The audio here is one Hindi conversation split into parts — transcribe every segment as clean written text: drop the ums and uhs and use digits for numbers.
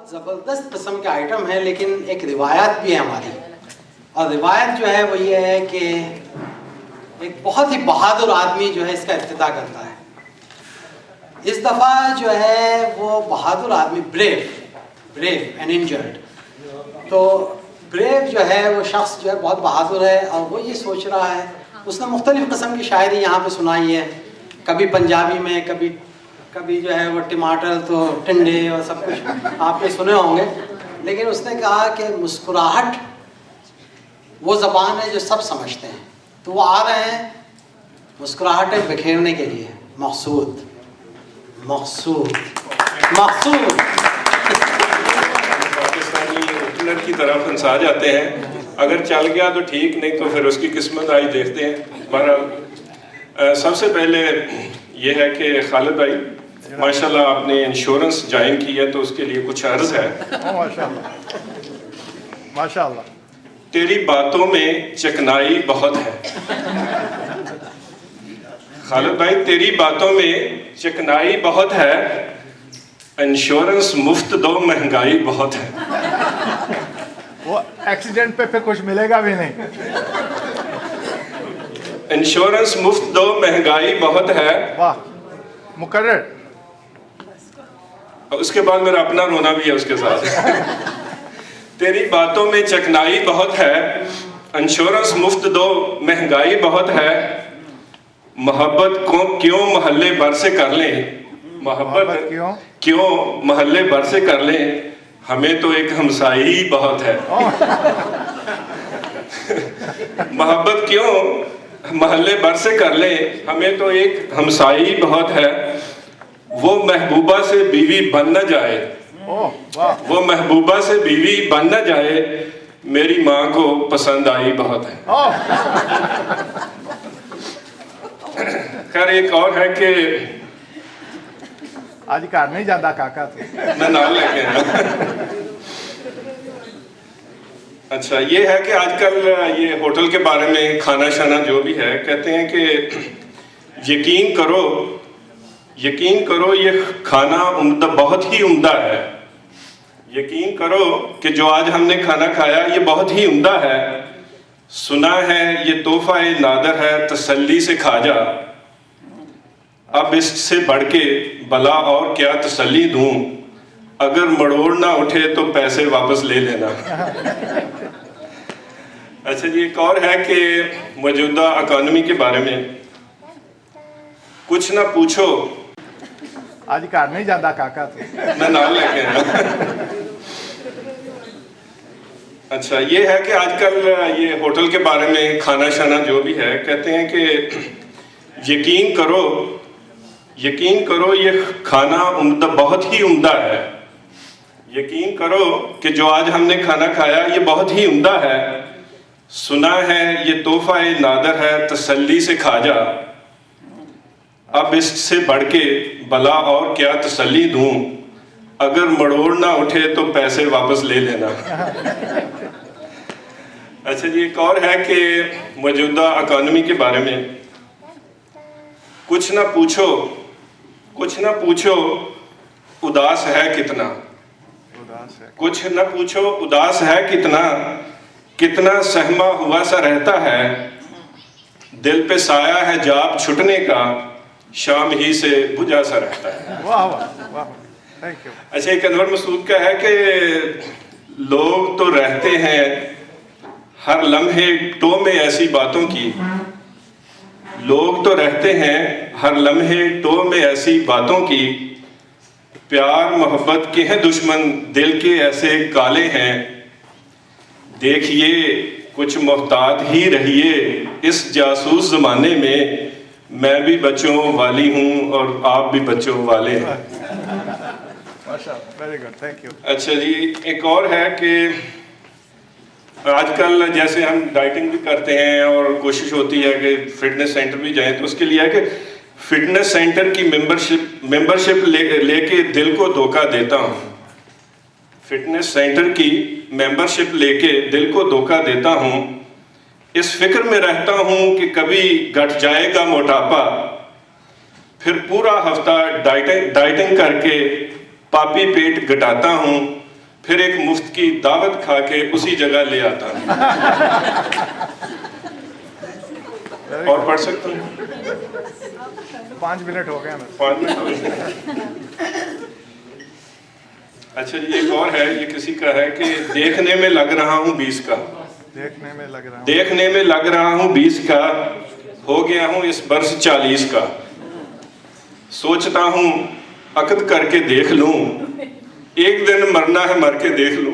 बहुत ज़बरदस्त किस्म के आइटम है, लेकिन एक रिवायत भी है हमारी। और रिवायत जो है वो ये है कि एक बहुत ही बहादुर आदमी जो है इसका इफ्तिताह करता है। इस दफ़ा जो है वो बहादुर आदमी ब्रेव एंड इंजर्ड, तो ब्रेव जो है वो शख्स जो है बहुत बहादुर है और वो ये सोच रहा है, उसने मुख्तलिफ़ किस्म की शायरी यहाँ पे सुनाई है, कभी पंजाबी में, कभी जो है वो टमाटर तो टिंडे और सब कुछ आपने सुने होंगे। लेकिन उसने कहा कि मुस्कुराहट वो ज़बान है जो सब समझते हैं, तो वो आ रहे हैं मुस्कुराहटें बिखेरने के लिए। मकसूद पाकिस्तानी ओपनर की तरफ फंसा जाते हैं, अगर चल गया तो ठीक, नहीं तो फिर उसकी किस्मत आई देखते हैं। बहरहाल सबसे पहले ये है कि खालिद भाई माशाल्लाह आपने इंश्योरेंस ज्वाइन की है, तो उसके लिए कुछ अर्ज है। माशाल्लाह तेरी बातों में चिकनाई बहुत है। खालिद भाई तेरी बातों में चिकनाई बहुत है, इंश्योरेंस मुफ्त दो महंगाई बहुत है। वो एक्सीडेंट पे फिर कुछ मिलेगा भी नहीं। इंश्योरेंस मुफ्त दो महंगाई बहुत है। वाह मुकर्रर। उसके बाद मेरा अपना रोना भी है उसके साथ। तेरी बातों में चिकनाई बहुत है, इंश्योरेंस मुफ्त दो महंगाई बहुत है। मोहब्बत को क्यों मोहल्ले भर से कर लें, मोहब्बत क्यों मोहल्ले भर से कर लें, हमें तो एक हमसाई बहुत है। मोहब्बत क्यों मोहल्ले भर से कर लें, हमें तो एक हमसाई बहुत है। वो महबूबा से बीवी बन न जाए, वो महबूबा से बीवी बन न जाए, मेरी माँ को पसंद आई बहुत है। खैर एक और है कि आज घर नहीं जाता काका थे मैं नाल लेके आया। अच्छा ये है कि आजकल ये होटल के बारे में खाना शाना जो भी है, कहते हैं कि यकीन करो ये खाना उम्दा, बहुत ही उम्दा है। यकीन करो कि जो आज हमने खाना खाया ये बहुत ही उम्दा है। सुना है ये तोहफा नादर है, तसल्ली से खा जा। अब इससे बढ़ के भला और क्या तसल्ली दूं, अगर मड़ोड़ ना उठे तो पैसे वापस ले लेना। अच्छा जी एक और है कि मौजूदा इकोनॉमी के बारे में कुछ ना पूछो। आज घर नहीं जाता काका थे मैं नाल लेके आया। अच्छा ये है कि आजकल ये होटल के बारे में खाना शाना जो भी है, कहते हैं कि यकीन करो ये खाना उम्दा, बहुत ही उम्दा है। यकीन करो कि जो आज हमने खाना खाया ये बहुत ही उम्दा है। सुना है ये तोहफा नादर है, तसल्ली से खा जा। अब इससे बढ़ के भला और क्या तसल्ली दूं, अगर मड़ोड़ ना उठे तो पैसे वापस ले लेना। अच्छा जी एक और है कि मौजूदा इकोनॉमी के बारे में कुछ ना पूछो उदास है कितना, कुछ ना पूछो उदास है कितना सहमा हुआ सा रहता है। दिल पे साया है जाप छुटने का, शाम ही से बुझा सा रहता है। वाह वाह वाह थैंक यू। अच्छा एक अनवर मसूद का है कि लोग तो रहते हैं हर लम्हे टो में ऐसी बातों की, लोग तो रहते हैं हर लम्हे टो में ऐसी बातों की। प्यार मोहब्बत के हैं दुश्मन, दिल के ऐसे काले हैं। देखिए कुछ मोहतात ही रहिए इस जासूस जमाने में, मैं भी बच्चों वाली हूँ और आप भी बच्चों वाले हैं। Very good thank you. अच्छा जी एक और है कि आजकल जैसे हम डाइटिंग भी करते हैं और कोशिश होती है कि फिटनेस सेंटर भी जाएं, तो उसके लिए है कि फिटनेस सेंटर की मेंबरशिप लेके दिल को धोखा देता हूँ। फिटनेस सेंटर की मेंबरशिप लेके दिल को धोखा देता हूँ। इस फिक्र में रहता हूँ कि कभी घट जाएगा मोटापा, फिर पूरा हफ्ता डाइटिंग करके पापी पेट घटाता हूँ। फिर एक मुफ्त की दावत खा के उसी जगह ले आता हूँ। और पढ़ सकता हूँ? 5 मिनट हो गए बस। 5 मिनट हो गए। अच्छा, ये एक और है, ये किसी का है कि देखने में लग रहा हूँ 20 का, देखने में लग रहा हूँ, देखने में लग रहा हूँ 20 का, हो गया हूँ इस वर्ष 40 का। सोचता हूँ अक़द करके देख लूं, एक दिन मरना है मर के देख लूं।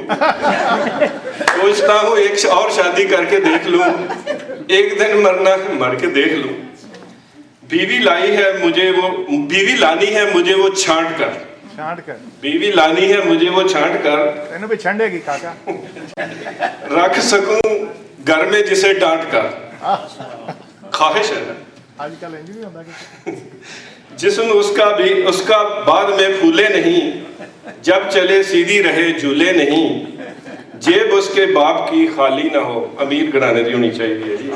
सोचता हूँ एक और शादी करके देख लूं, एक दिन मरना है मर के देख लूं। बीवी लाई है मुझे वो, बीवी लानी है मुझे वो छांट कर, बीवी लानी है मुझे वो छांट कर, इन्हें भी छंडेगी काका, रख सकूं घर में जिसे डांट कर। ख्वाहिश है ना आजकल इंज भी होता है। जिस्म उसका बाद में फूले नहीं, जब चले सीधी रहे झूले नहीं, जेब उसके बाप की खाली ना हो। अमीर घराने की होनी चाहिए जी।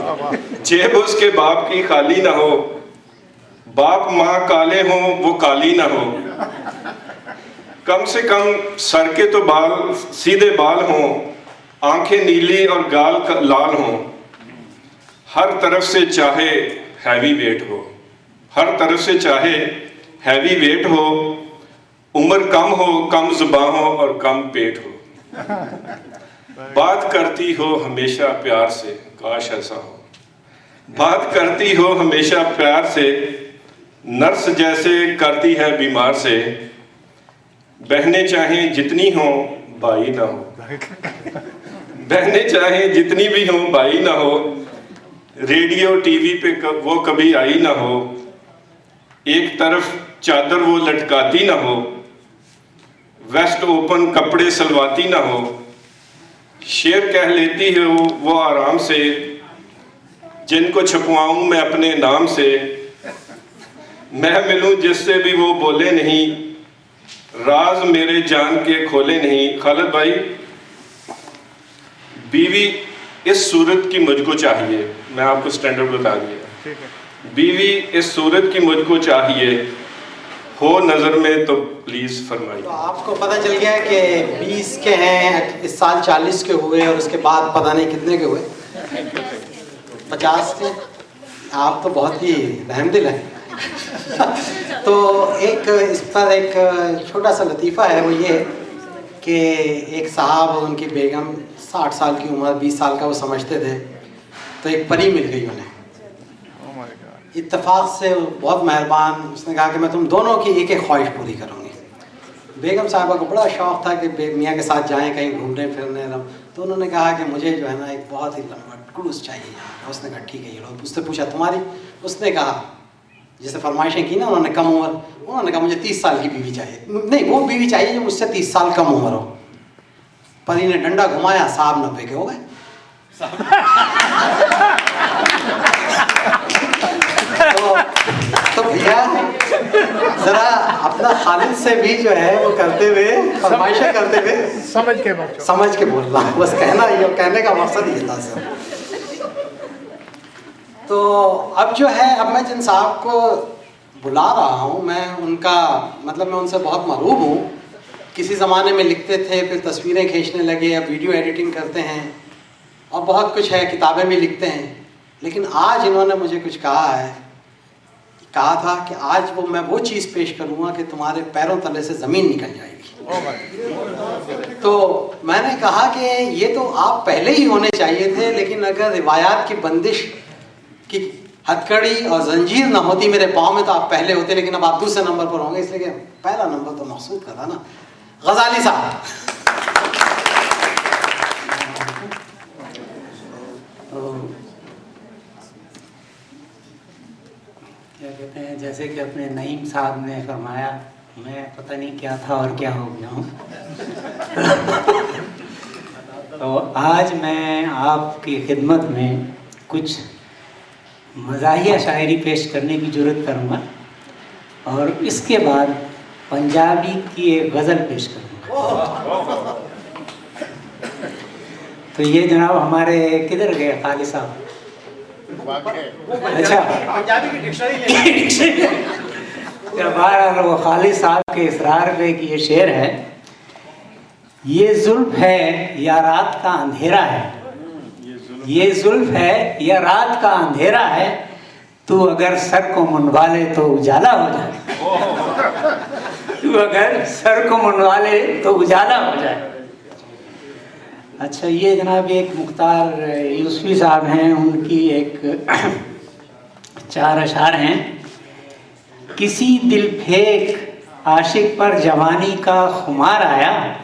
जेब उसके बाप की खाली ना हो, बाप माँ काले हों वो काली ना हो, कम से कम सर के तो बाल सीधे बाल हों, आंखें नीली और गाल लाल हों, हर तरफ से चाहे हैवी वेट हो, हर तरफ से चाहे हैवी वेट हो, उम्र कम हो, कम ज़ुबान हो और कम पेट हो, बात करती हो हमेशा प्यार से, काश ऐसा हो, बात करती हो हमेशा प्यार से, नर्स जैसे करती है बीमार से, बहनें चाहें जितनी हो भाई ना हो, बहनें चाहें जितनी भी हो भाई ना हो, रेडियो टीवी पे वो कभी आई ना हो, एक तरफ चादर वो लटकाती ना हो, वेस्ट ओपन कपड़े सलवाती ना हो, शेर कह लेती है वो आराम से, जिनको छपवाऊं मैं अपने नाम से, मैं मिलूं जिससे भी वो बोले नहीं, राज मेरे जान के खोले नहीं। खालिद भाई, बीवी इस सूरत की मुझको चाहिए, मैं आपको स्टैंडर्ड बता दिया, बीवी इस सूरत की मुझको चाहिए, हो नजर में तो प्लीज फरमाइए। तो आपको पता चल गया कि 20 के हैं, इस साल 40 के हुए और उसके बाद पता नहीं कितने के हुए, 50 के। आप तो बहुत ही रहमदिल हैं। तो एक इस पर एक छोटा सा लतीफ़ा है, वो ये कि एक साहब और उनकी बेगम 60 साल की उम्र, 20 साल का वो समझते थे, तो एक परी मिल गई उन्हें इत्तेफाक से। बहुत मेहरबान, उसने कहा कि मैं तुम दोनों की एक एक ख्वाहिश पूरी करूँगी। बेगम साहिबा को बड़ा शौक़ था कि मियाँ के साथ जाएं कहीं घूमने फिरने, तो उन्होंने कहा कि मुझे जो है ना एक बहुत ही लंबा क्रूज़ चाहिए। उसने कहा ठीक है ये लो। उससे पूछा तुम्हारी? उसने कहा जैसे फरमाइशें की ना उन्होंने, कम उम्र, उन्होंने कहा मुझे 30 साल की बीवी चाहिए। नहीं, वो बीवी चाहिए जो मुझसे 30 साल कम उम्र हो। परी ने डंडा घुमाया, साहब 90 के हो गए। तो भैया जरा अपना खालिद से भी जो है वो करते हुए, फरमाइशें करते हुए समझ के बोलना, बस कहना, ये कहने का मकसद ये था सर। तो अब जो है, अब मैं जिन साहब को बुला रहा हूँ, मैं उनका मतलब मैं उनसे बहुत मरूब हूँ। किसी ज़माने में लिखते थे, फिर तस्वीरें खींचने लगे, अब वीडियो एडिटिंग करते हैं और बहुत कुछ है, किताबें भी लिखते हैं। लेकिन आज इन्होंने मुझे कुछ कहा था कि आज मैं वो चीज़ पेश करूँगा कि तुम्हारे पैरों तले से ज़मीन निकल जाएगी। तो मैंने कहा कि ये तो आप पहले ही होने चाहिए थे, लेकिन अगर रिवायात की बंदिश की हथकड़ी और जंजीर ना होती मेरे पाँव में तो आप पहले होते, लेकिन अब आप दूसरे नंबर पर होंगे, इसलिए कि पहला नंबर तो मकसूद का था ना। गजाली साहब, क्या कहते हैं, जैसे कि अपने नईम साहब ने फरमाया, मैं पता नहीं क्या था और क्या हो गया हूँ। तो आज मैं आपकी खिदमत में कुछ मज़ाहिया शायरी पेश करने की ज़रूरत करूँगा और इसके बाद पंजाबी की एक गज़ल पेश करूँगा। तो ये जनाब हमारे किधर गए खालिद साहब? अच्छा, पंजाबी की डिक्शनरी बहरहाल वो खालिद साहब के इसरार पे कि ये शेर है ये जुल्फ है या रात का अंधेरा है, ये जुल्फ है या रात का अंधेरा है, तू अगर सर को मुंडवा ले तो उजाला हो जाए, तू अगर सर को मुंडवा ले तो उजाला हो जाए। अच्छा, ये जनाब एक मुख्तार यूसुफी साहब हैं, उनकी एक 4 अशार हैं। किसी दिल फेंक आशिक पर जवानी का खुमार आया,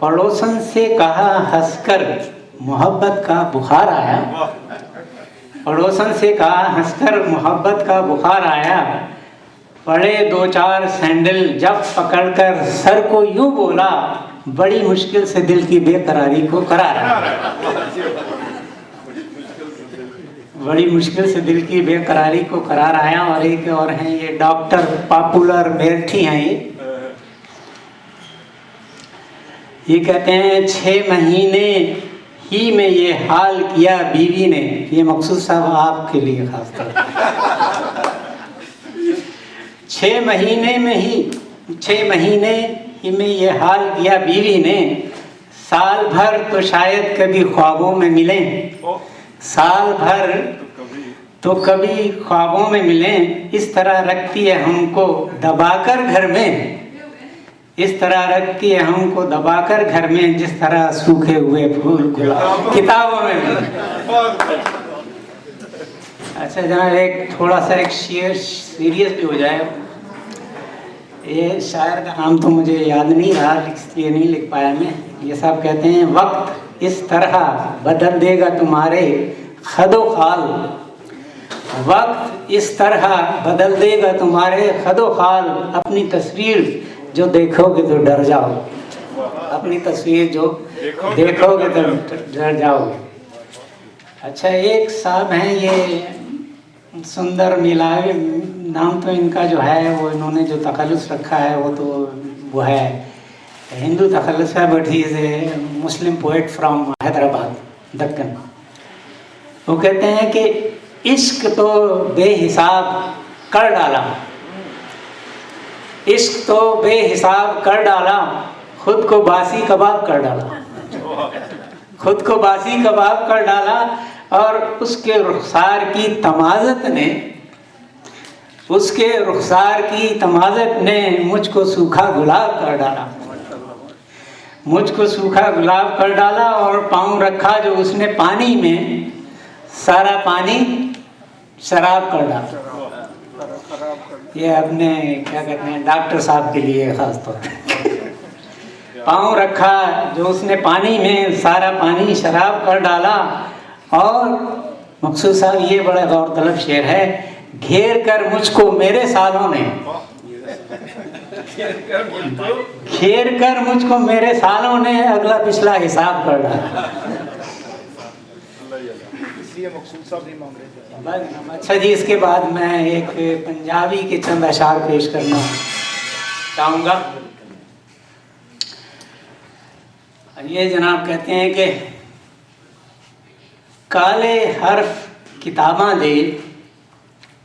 पड़ोसन से कहा हंसकर मोहब्बत का बुखार आया, पड़ोसन से कहा हंसकर मोहब्बत का बुखार आया, पड़े 2-4 सैंडल जब पकड़कर सर को यूं बोला, बड़ी मुश्किल से दिल की बेकरारी को करार आया, बड़ी मुश्किल से दिल की बेकरारी को करार आया। और एक और हैं, ये डॉक्टर पॉपुलर मेरठी हैं, ये कहते हैं 6 महीने ही में ये हाल किया बीवी ने, ये मकसूद साहब आपके लिए खास तौर पर, 6 महीने में ये हाल किया बीवी ने, साल भर तो शायद कभी ख्वाबों में मिले, साल भर तो कभी ख्वाबों में मिले, इस तरह रखती है हमको दबाकर घर में, इस तरह रखती है हमको दबाकर घर में, जिस तरह सूखे हुए फूल गुलाब किताबों में मिले। अच्छा जनाब, एक थोड़ा सा एक शेर सीरियस भी हो जाए। ये शायर का नाम तो मुझे याद नहीं रहा, इसलिए नहीं लिख पाया मैं। ये साहब कहते हैं, वक्त इस तरह बदल देगा तुम्हारे खदो खाल, वक्त इस तरह बदल देगा तुम्हारे खदो खाल, अपनी तस्वीर जो देखोगे तो डर जाओ, अपनी तस्वीर जो देखोगे तो डर जाओगे। अच्छा, एक साहब हैं, ये सुंदर मिलावे नाम तो इनका जो है, वो इन्होंने जो तखल्लुस रखा है वो है हिंदू तखल्लुस है, but he is a Muslim poet from Hyderabad Deccan. वो कहते हैं कि इश्क तो बेहिसाब कर डाला, इश्क तो बेहिसाब कर डाला, खुद को बासी कबाब कर डाला, खुद को बासी कबाब कर डाला, और उसके रुखसार की तमाज़त ने, उसके रुखसार की तमाज़त ने मुझको सूखा गुलाब कर डाला, मुझको सूखा गुलाब कर डाला, और पाँव रखा जो उसने पानी में, सारा पानी शराब कर डाला। ये अपने क्या कहते हैं डॉक्टर साहब के लिए खास तौर पर, पाँव रखा जो उसने पानी में, सारा पानी शराब कर डाला। और मकसूद साहब, ये बड़ा गौरतलब शेर है, घेर कर मुझको मेरे सालों ने, घेर कर मुझको मेरे सालों ने, अगला पिछला हिसाब कर डाला। अच्छा जी, इसके बाद मैं एक पंजाबी के चंद अशार पेश करना चाहूँगा। ये जनाब कहते हैं कि काले हर्फ किताबां दे,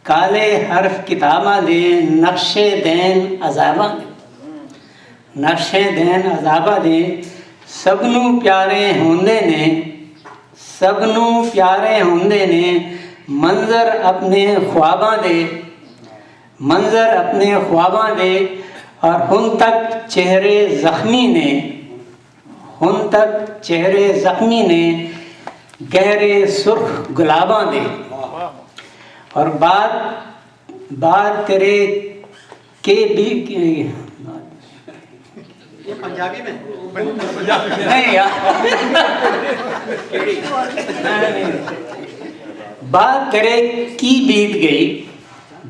काले हर्फ किताबां दे, नक्शे दैन अज़ाबा दे, नक्शे दैन अज़ाबा दे, सबनू प्यारे होंदे ने, सबनू प्यारे होंदे ने, मंजर अपने ख्वाबां दे, मंजर अपने ख्वाबां दे, और हुन तक चेहरे ज़ख्मी ने, हुन तक चेहरे ज़ख्मी ने, गहरे सुर्ख गुलाबां दे, और बात तेरे के भी, ये पंजाबी में नहीं यार, बात तेरे की बीत गई,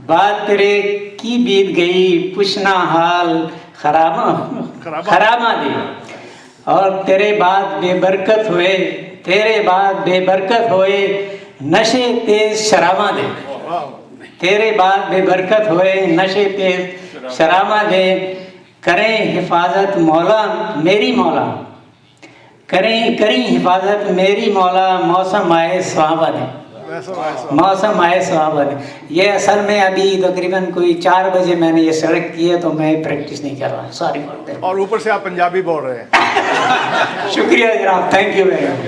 बात तेरे की बीत गई, पुछना हाल खरामा दे, और तेरे बाद बेबरकत हुए, तेरे बाद बेबरकत हुए, नशे तेज शराबा दे, तेरे बाद बेबरकत हुए, नशे तेज शराबा दे, करें हिफाजत मौला मेरी मौला, करें करी हिफाजत मेरी मौला, मौसम आए सुहावा दे। मौसम आए सुहावन। ये असल में अभी तकरीबन कोई 4 बजे मैंने ये सड़क की है, तो मैं प्रैक्टिस नहीं कर रहा, सॉरी फॉर दैट। और ऊपर से आप पंजाबी बोल रहे हैं। शुक्रिया जनाब, थैंक यू वेरी मच।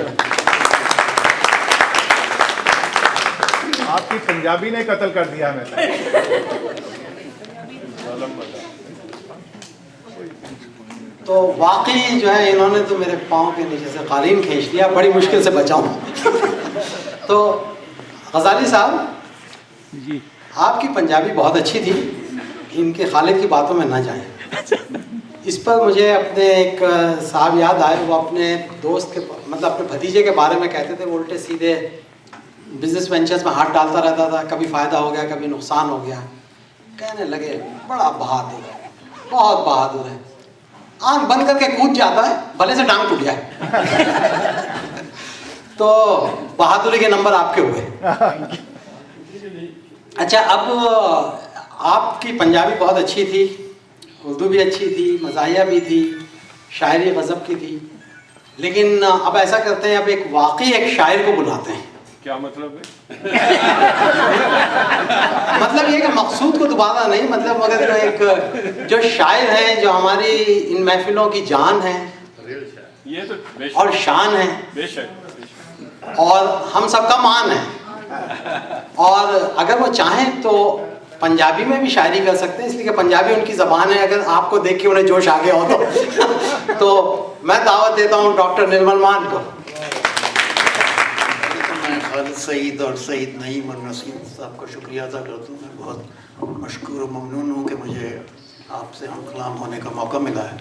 आपकी पंजाबी ने कत्ल कर दिया हमें। तो वाकई जो है इन्होंने तो मेरे पाँव के नीचे से कालीन खींच दिया, बड़ी मुश्किल से बचा हूँ। तो गजाली साहब जी, आपकी पंजाबी बहुत अच्छी थी, इनके खालिद की बातों में ना जाएं। इस पर मुझे अपने एक साहब याद आए, वो अपने दोस्त के मतलब अपने भतीजे के बारे में कहते थे, वो उल्टे सीधे बिजनेस वेंचर्स में हाथ डालता रहता था, कभी फ़ायदा हो गया कभी नुकसान हो गया। कहने लगे बड़ा बहादुर है, बहुत बहादुर है, आंख बंद करके कूद जाता है भले से टांग टूट जाए। तो बहादुरी के नंबर आपके हुए। अच्छा, अब आपकी पंजाबी बहुत अच्छी थी, उर्दू भी अच्छी थी, मज़ाहिया भी थी, शायरी गज़ब की थी, लेकिन अब ऐसा करते हैं, अब एक वाकई एक शायर को बुलाते हैं। क्या मतलब है? मतलब ये कि मकसूद को दोबारा नहीं, मतलब मगर एक जो शायर हैं, जो हमारी इन महफिलों की जान है, ये तो और शान है, बेशक, और हम सबका मान है। और अगर वो चाहें तो पंजाबी में भी शायरी कर सकते हैं, इसलिए कि पंजाबी उनकी ज़बान है। अगर आपको देख के उन्हें जोश आ गया हो तो मैं दावत देता हूँ डॉक्टर निर्मल मान को। मैं खालिद सईद और सईद नईम और नसीम साहब का शुक्रिया अदा करता हूँ। मैं बहुत मशकूर और ममनून हूँ कि मुझे आपसे हम कलाम होने का मौका मिला है।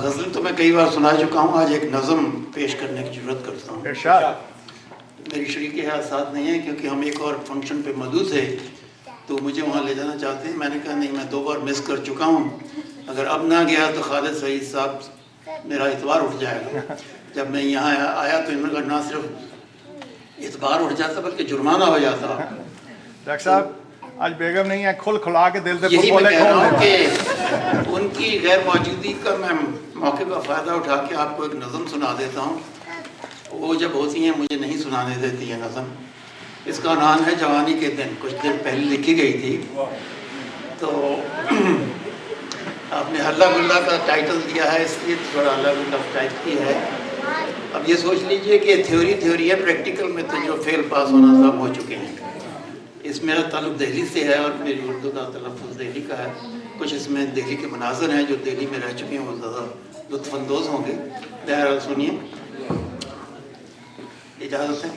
गज़ल तो मैं कई बार सुना चुका हूँ, आज एक नज़म पेश करने की ज़रूरत करता हूँ। इरशाद। मेरी शरीक हाथ साथ नहीं है, क्योंकि हम एक और फंक्शन पे मौजूद थे, तो मुझे वहाँ ले जाना चाहते हैं। मैंने कहा नहीं, मैं 2 बार मिस कर चुका हूँ, अगर अब ना गया तो खालिद सईद साहब मेरा इतबार उठ जाएगा। जब मैं यहाँ आया तो इन्होंने कहा ना सिर्फ इतबार उठ जाता बल्कि जुर्माना हो जाता। डॉक्टर साहब आज बेगम नहीं है, खुल खुला के दिल से यही मैं बोले कह रहा हूँ खोल कि उनकी गैर मौजूदगी का मैं मौके का फ़ायदा उठा के आपको एक नज़म सुना देता हूँ। वो जब होती हैं मुझे नहीं सुनाने देती है नज़म। इसका नाम है जवानी के दिन, कुछ दिन पहले लिखी गई थी। तो आपने हल्ला गुल्ला का टाइटल दिया है, इसलिए थोड़ा हल्ला गुल्ला टाइप की है। अब ये सोच लीजिए कि थ्योरी है, प्रैक्टिकल में तो जो फेल पास होना सब हो चुके हैं। इस मेरा ताल्लुक दिल्ली से है और मेरी उर्दू का तलफ़्फ़ुज़ दिल्ली का है। कुछ इसमें दिल्ली के मनाज़र हैं जो दिल्ली में रह चुके हैं, वो ज़्यादा लुत्फ़अंदोज़ होंगे। बहरहाल सुनिए, इजाज़त है।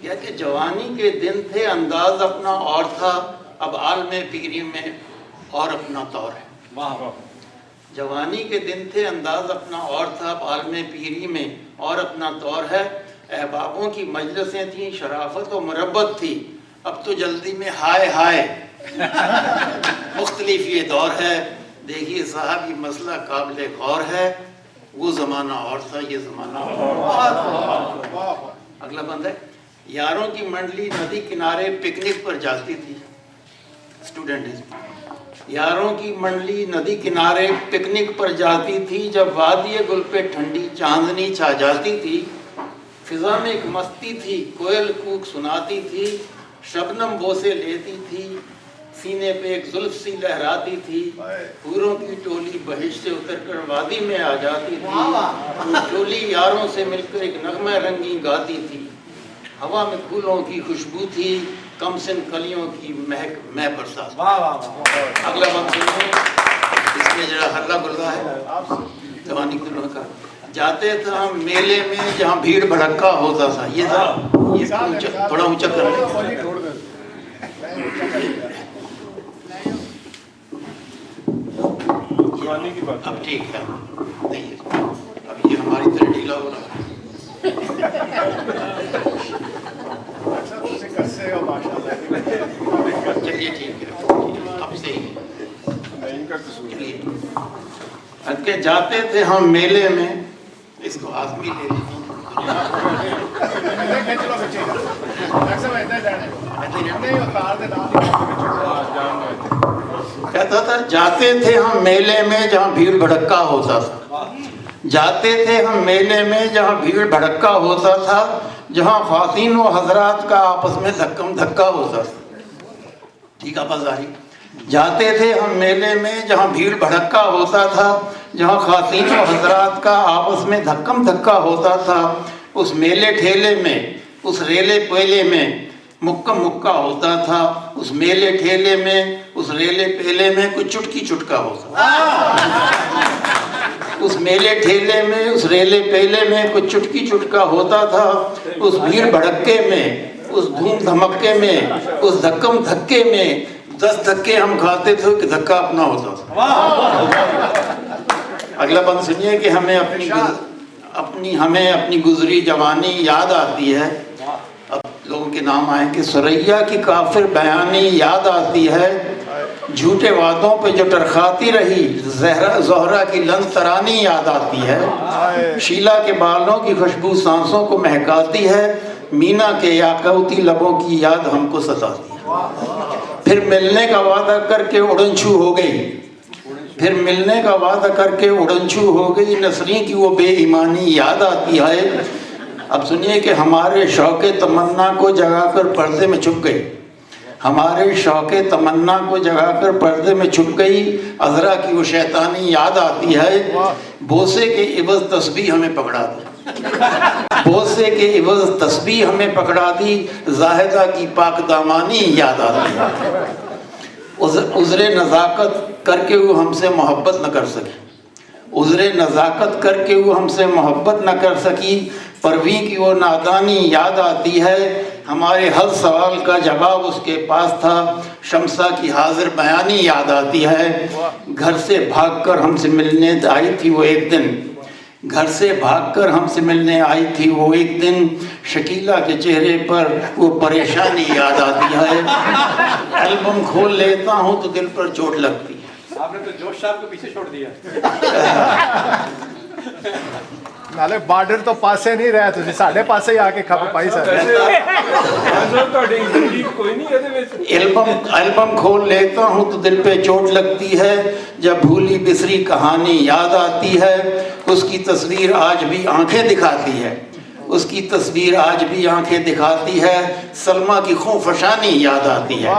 क्या कि जवानी के दिन थे अंदाज़ अपना और था, अब आलमे पीरी में और अपना तौर है। वाह वाह। जवानी के दिन थे अंदाज़ अपना और था, अब आलमे पीरी में और अपना तौर है। अहबाबों की मजलिसें थीं, शराफत और मुरब्बत थी, अब तो जल्दी में हाय हाय। मुख्तलिफ ये दौर है, देखिए साहब ये मसला काबिल गौर है। वो ज़माना और था, ये ज़माना और। अगला बंद है। यारों की मंडली नदी किनारे पिकनिक पर जाती थी। स्टूडेंट यारों की मंडली नदी किनारे पिकनिक पर जाती थी, जब वादिये गुल पे ठंडी चांदनी छा जाती थी। फिजा में एक मस्ती थी, कोयल कूक सुनाती थी, शबनम बोसे लेती थी, सीने पे एक जुल्फ सी लहराती थी। हूरों की टोली बहिश से उतरकर वादी में आ जाती थी, टोली यारों से मिलकर एक नगमा रंगी गाती थी। हवा में फूलों की खुशबू थी, कमसिन कलियों की महक मैं बरसात। अगला वक्त सुनिए, इसमें जरा हल्ला गुल्ला है जवानी गुलों का। जाते थे हम मेले में जहाँ भीड़ भड़क्का होता था। ये थोड़ा ऊंचा कर ले। अब ठीक है, नहीं अब ये हमारी तरह ढीला हो रहा है। चलिए ठीक है, अब सही है। जाते थे हम मेले में, इसको आदमी ले लेते कहता था जाते थे हम मेले में जहाँ भीड़ भड़क्का होता था। जाते थे हम मेले में जहाँ भीड़ भड़क्का होता था, जहाँ ख़वातीन व हजरात का आपस में धक्कम धक्का होता था। ठीक है बाजारी जाते थे हम मेले में, जहाँ भीड़ भड़क्का होता था, जहाँ ख़वातीन व हजरात का आपस में धक्कम धक्का होता था, उस मेले ठेले में, उस रेले पेले में मुक्का मुक्का होता था। उस मेले ठेले में, उस रेले पेले में कुछ चुटकी चुटका होता था। उस मेले ठेले में, उस रेले पेले में कुछ चुटकी चुटका होता था। उस भीड़ भड़क्के में, उस धूम धमक्के में, उस धक्कम धक्के में 10 धक्के हम खाते थे कि धक्का अपना होता था। अगला बंद सुनिए कि हमें अपनी गुजरी जवानी याद आती है। अब लोगों के नाम आए कि सुरैया की काफिर बयानी याद आती है, झूठे वादों पे जो टरखाती रही ज़ोहरा की लंस तरानी याद आती है, शीला के बालों की खुशबू सांसों को महकाती है, मीना के याकूती लबों की याद हमको सताती है। फिर मिलने का वादा करके उड़नछू हो गई, फिर मिलने का वादा करके उड़नछू हो गई, नसरी की वो बेईमानी याद आती है। अब सुनिए कि हमारे शौक़े तमन्ना को जगाकर पर्दे में छुप गई, हमारे शौक़े तमन्ना को जगाकर पर्दे में छुप गई, अज़रा की वो शैतानी याद आती है। बोसे के इवज़ तस्बीह हमें पकड़ा दी, बोसे के इवज़ तस्बीह हमें पकड़ा दी, ज़ाहिदा की पाक दामानी याद आती है। उज़्रे नज़ाकत करके वो हमसे मोहब्बत न कर सकी, उज़्रे नज़ाकत करके वो हमसे मोहब्बत न कर सकी, परवी की वो नादानी याद आती है। हमारे हर सवाल का जवाब उसके पास था, शमसा की हाजिर बयानी याद आती है। घर से भागकर हमसे मिलने आई थी वो एक दिन, घर से भागकर हमसे मिलने आई थी वो एक दिन, शकीला के चेहरे पर वो परेशानी याद आती है। एल्बम खोल लेता हूँ तो दिल पर चोट लगती है। आपने तो जोश साहब को पीछे छोड़ दिया। नाले बार्डर तो पासे नहीं रहा, तुझे साढ़े पासे ही आके खप पाई सर। एल्बम खोल लेता हूँ तो दिल पे चोट लगती है, जब भूली बिसरी कहानी याद आती है। उसकी तस्वीर आज भी आंखें दिखाती है, उसकी तस्वीर आज भी आंखें दिखाती है, सलमा की खूंफशानी याद आती है।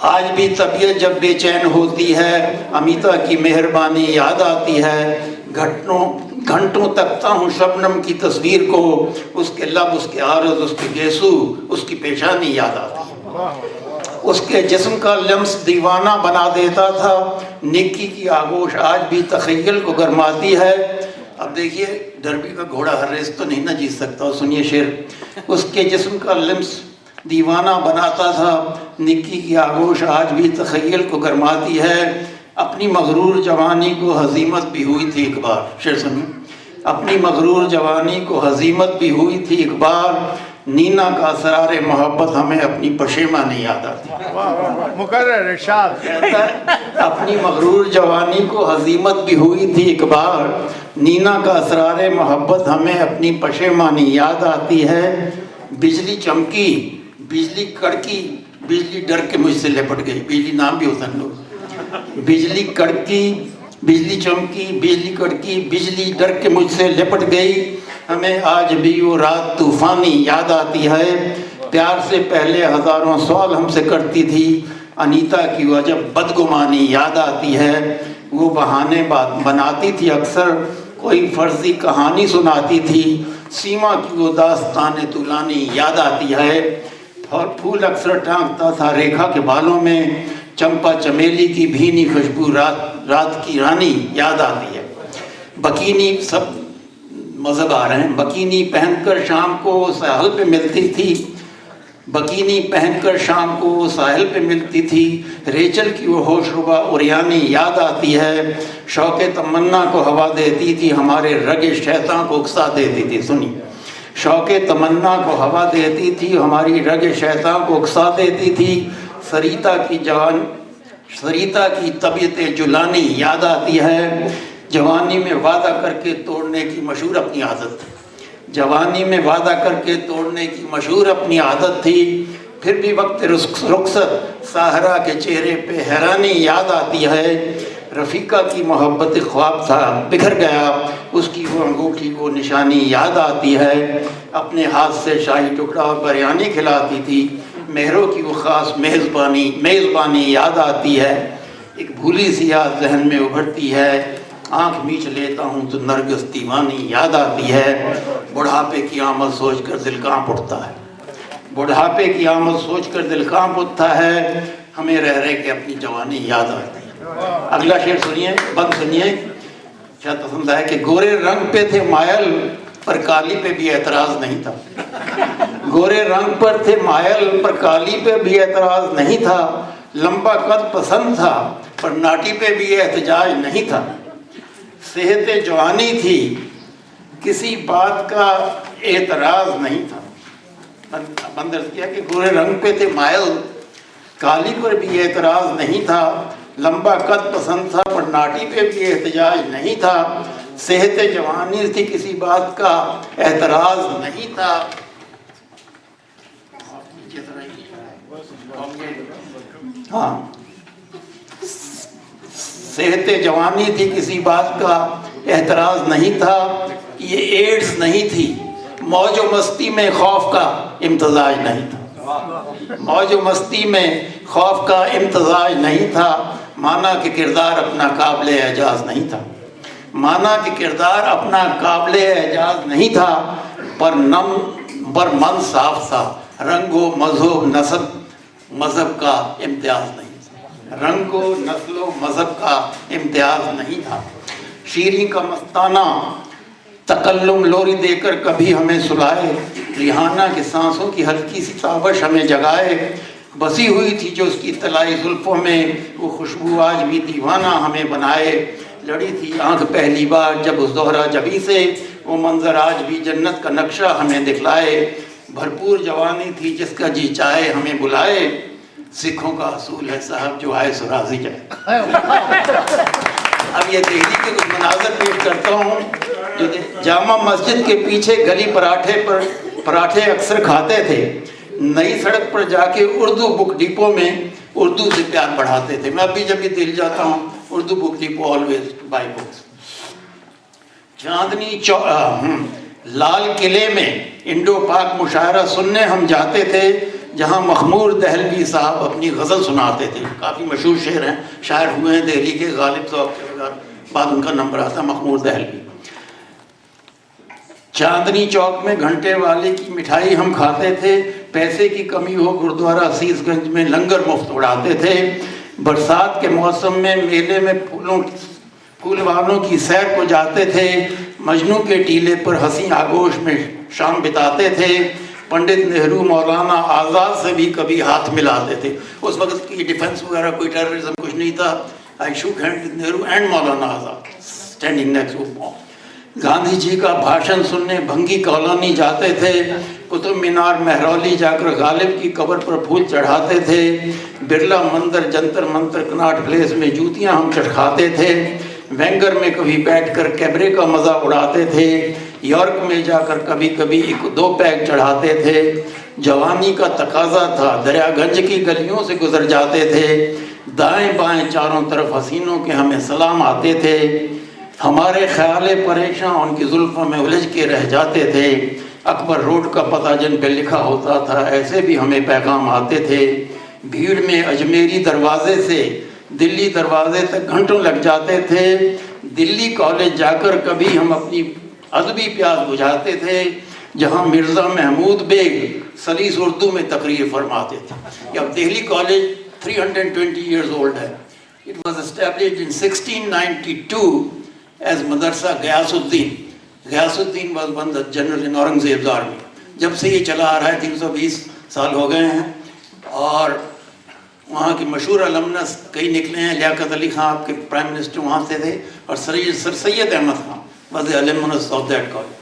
आज भी तबीयत जब बेचैन होती है, अमिता की मेहरबानी याद आती है। घंटों तकता हूँ शबनम की तस्वीर को, उसके लब, उसके आरज़, उसके गेसू, उसकी पेशानी याद आती है। उसके जिस्म का लम्स दीवाना बना देता था, निक्की की आगोश आज भी तख़य्युल को गरमाती है। अब देखिए, डर्बी का घोड़ा हर रेस तो नहीं ना जीत सकता। सुनिए शेर, उसके जिस्म का लम्स दीवाना बनाता था, निक्की की आगोश आज भी तख़य्युल को गरमाती है। अपनी मगरूर जवानी को हजीमत भी हुई थी एक बार, शेर सुनिए, अपनी मगरूर जवानी को हजीमत भी हुई थी एक बार, नीना का असरार मोहब्बत हमें अपनी पशेमानी याद आती। मुकर्रर इरशाद कहता है, अपनी मगरूर जवानी को हजीमत भी हुई थी एक बार, नीना का असरार मोहब्बत हमें अपनी पशेमानी याद आती है। बिजली चमकी, बिजली कड़की, बिजली डर के मुझसे लिपट गई। बिजली नाम भी होता है लोग। बिजली कड़की, बिजली चमकी, बिजली कड़की, बिजली डर के मुझसे लिपट गई, हमें आज भी वो रात तूफानी याद आती है। प्यार से पहले हज़ारों सवाल हमसे करती थी, अनीता की वो अजब बदगुमानी याद आती है। वो बहाने बात बनाती थी, अक्सर कोई फर्जी कहानी सुनाती थी, सीमा की वो दास्तान तुलानी याद आती है। और फूल अक्सर टांगता था रेखा के बालों में, चंपा चमेली की भीनी खुशबू रात की रानी याद आती है। बकीनी, सब मज़हब आ रहे हैं, बकीनी पहनकर शाम को साहिल पे मिलती थी, बकीनी पहनकर शाम को वो साहिल पे मिलती थी, रेचल की वो होशरुबा उरियानी याद आती है। शौक़े तमन्ना को हवा देती थी, हमारे रगे शैतान को उकसा देती थी। सुनिए, शौक़े तमन्ना को हवा देती थी, हमारी रगे शैतान को उकसा देती थी। सरिता की तबीयत जुलानी याद आती है। जवानी में वादा करके तोड़ने की मशहूर अपनी आदत थी, जवानी में वादा करके तोड़ने की मशहूर अपनी आदत थी। फिर भी वक्त रुखसत साहरा के चेहरे पे हैरानी याद आती है। रफ़ीका की मोहब्बत ख्वाब था बिखर गया, उसकी वो अंगूठी वो निशानी याद आती है, अपने हाथ से शाही टुकड़ा और बिरयानी खिलाती थी, मेहरों की वो ख़ास मेज़बानी याद आती है, एक भूली सी याद जहन में उभरती है, आँख मीच लेता हूँ तो नरगिस दीवानी याद आती है, बुढ़ापे की आमद सोच कर दिल कांप उठता है, बुढ़ापे की आमद सोच कर दिल कांप उठता है, हमें रह रह के अपनी जवानी याद आती है। अगला शेर सुनिए, बंद सुनिए, क्या पसंद है कि गोरे रंग पे थे मायल पर काली पे भी एतराज़ नहीं था, गोरे रंग पर थे मायल पर काली पे भी एतराज़ नहीं था, लंबा कद पसंद था पर नाटी पे भी एहतजाज नहीं था, सेहत जवानी थी किसी बात का एतराज़ नहीं था। बंदर किया कि गोरे रंग पे थे मायल, काली पर भी एतराज़ नहीं था, लंबा कद पसंद था पर नाटी पे भी एहतजाज नहीं था, सेहत जवानी थी किसी बात का एतराज़ नहीं था। हाँ, सेहत जवानी थी किसी बात का एतराज़ नहीं था, ये एड्स नहीं थी, मौज मस्ती में खौफ का इम्तजाज नहीं था, मौज मस्ती में खौफ का इम्तजाज नहीं था, माना कि किरदार अपना काबिल एजाज नहीं था, माना कि किरदार अपना काबिल एजाज नहीं था, पर मन साफ था, रंगो मजहब नस्ब मज़हब का इम्तियाज़ नहीं था, रंगो नस्लो मज़हब का इम्तियाज़ नहीं था, शीरी का मस्ताना तकल्लुम लोरी देकर कभी हमें सुलाए, रिहाना की सांसों की हल्की सी ताबश हमें जगाए, बसी हुई थी जो उसकी तलाई जुल्फ़ों में वो खुशबू आज भी दीवाना हमें बनाए, लड़ी थी आंख पहली बार जब उस दोहरा जबी से वो मंजर आज भी जन्नत का नक्शा हमें दिखलाए, भरपूर जवानी थी जिसका जी चाहे हमें बुलाए, सिखों का असूल है साहब जो आए सो राज़ी जाए। अब ये दिल्ली के कुछ मनाज़र पेश करता हूँ, जो जामा मस्जिद के पीछे गली पराठे अक्सर खाते थे, नई सड़क पर जाके उर्दू बुक डिपो में उर्दू से प्यार बढ़ाते थे। मैं अभी जब भी दिल्ली जाता हूँ Urdu book depot always buy books. Chandni लाल किले में इंडो पाक मुशायरा सुनने हम जाते थे, जहाँ मखमूर दहलवी साहब अपनी गज़ल सुनाते थे, काफ़ी मशहूर शेर हैं, शायर हुए हैं दिल्ली के, गालिब साहब के बाद उनका नंबर आता मखमूर दहलवी। चांदनी चौक में घंटे वाले की मिठाई हम खाते थे, पैसे की कमी हो गुरुद्वारा असीसगंज में लंगर मुफ्त उड़ाते थे, बरसात के मौसम में मेले में फूलवानों की सैर को जाते थे, मजनू के टीले पर हंसी आगोश में शाम बिताते थे, पंडित नेहरू मौलाना आज़ाद से भी कभी हाथ मिलाते थे। उस वक्त की डिफेंस वगैरह कोई टेररिज्म कुछ नहीं था। आई शुक hand with Nehru and Maulana Azad standing next to. Gandhi ji का भाषण सुनने भंगी कॉलोनी जाते थे, कुतुब मीनार महरौली जाकर गालिब की कब्र पर फूल चढ़ाते थे, बिरला मंदिर जंतर मंतर कनॉट प्लेस में जूतियां हम चटखाते थे, वेंगर में कभी बैठकर कैबरे का मज़ा उड़ाते थे, यॉर्क में जाकर कभी कभी 1-2 पैग चढ़ाते थे, जवानी का तकाजा था दरियागंज की गलियों से गुजर जाते थे, दाएं बाएं चारों तरफ हसीनों के हमें सलाम आते थे, हमारे ख्याले परेशान उनकी जुल्फ़ों में उलझ के रह जाते थे, अकबर रोड का पता जिन पे लिखा होता था ऐसे भी हमें पैगाम आते थे, भीड़ में अजमेरी दरवाजे से दिल्ली दरवाजे तक घंटों लग जाते थे, दिल्ली कॉलेज जाकर कभी हम अपनी अदबी प्यास बुझाते थे, जहां मिर्ज़ा महमूद बेग सलीस उर्दू में तकरीर फरमाते थे। अब दिल्ली कॉलेज 320 years old है। It was established in 1692 as मदरसा Ghiyasuddin. Ghiyasuddin was one of the general in Aurangzeb army. जब से ये चला आ रहा है 320 साल हो गए हैं, और वहाँ के मशहूर अलमनस कई निकले हैं। लियाकत अली खां आपके प्राइम मिनिस्टर वहाँ से थे, और sir Syed Ahmad Khan was the alumnus of that college.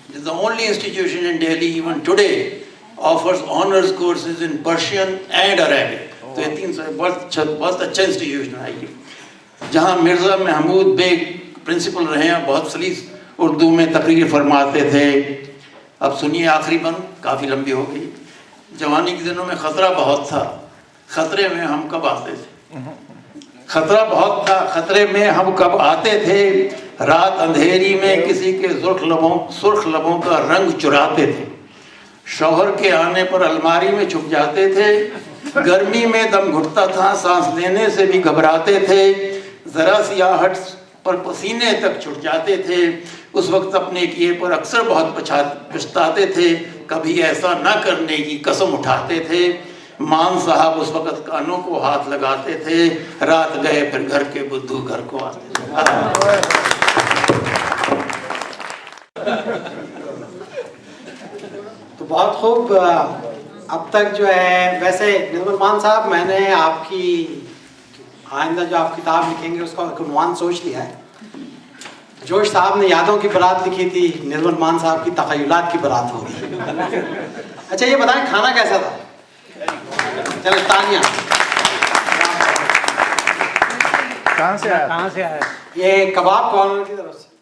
It is the only institution in Delhi even today offers honors courses in Persian and Arabic. तो ये 300 बहुत अच्छा इंस्टीट्यूशन है ये, जहाँ मिर्ज़ा महमूद बेग प्रिंसिपल रहे हैं, बहुत सलीस उर्दू में तकरीर फरमाते थे। अब सुनिए आखिरी बंद, काफ़ी लंबी हो गई। जवानी के दिनों में ख़तरा बहुत था, ख़तरे में हम कब आते थे? खतरा बहुत था, खतरे में हम कब आते थे, रात अंधेरी में किसी के सुर्ख लबों का रंग चुराते थे, शौहर के आने पर अलमारी में छुप जाते थे, गर्मी में दम घुटता था, सांस लेने से भी घबराते थे, जरा सी आहट पर पसीने तक छूट जाते थे। उस वक्त अपने किए पर अक्सर बहुत पछताते थे, कभी ऐसा न करने की कसम उठाते थे। मान साहब उस वक्त कानों को हाथ लगाते थे, रात गए फिर घर के बुद्धू घर को आते थे। तो बहुत खूब। अब तक जो है, वैसे निर्मल मान साहब, मैंने आपकी आइंदा जो आप किताब लिखेंगे उसका उन्वान सोच लिया है। जोश साहब ने यादों की बारात लिखी थी, निर्मल मान साहब की तखयलात की बारात होगी। अच्छा ये बताएं, खाना कैसा था? चलो तालियां। कहाँ से आया? कहाँ से आया? ये कबाब कॉर्नर की तरफ से।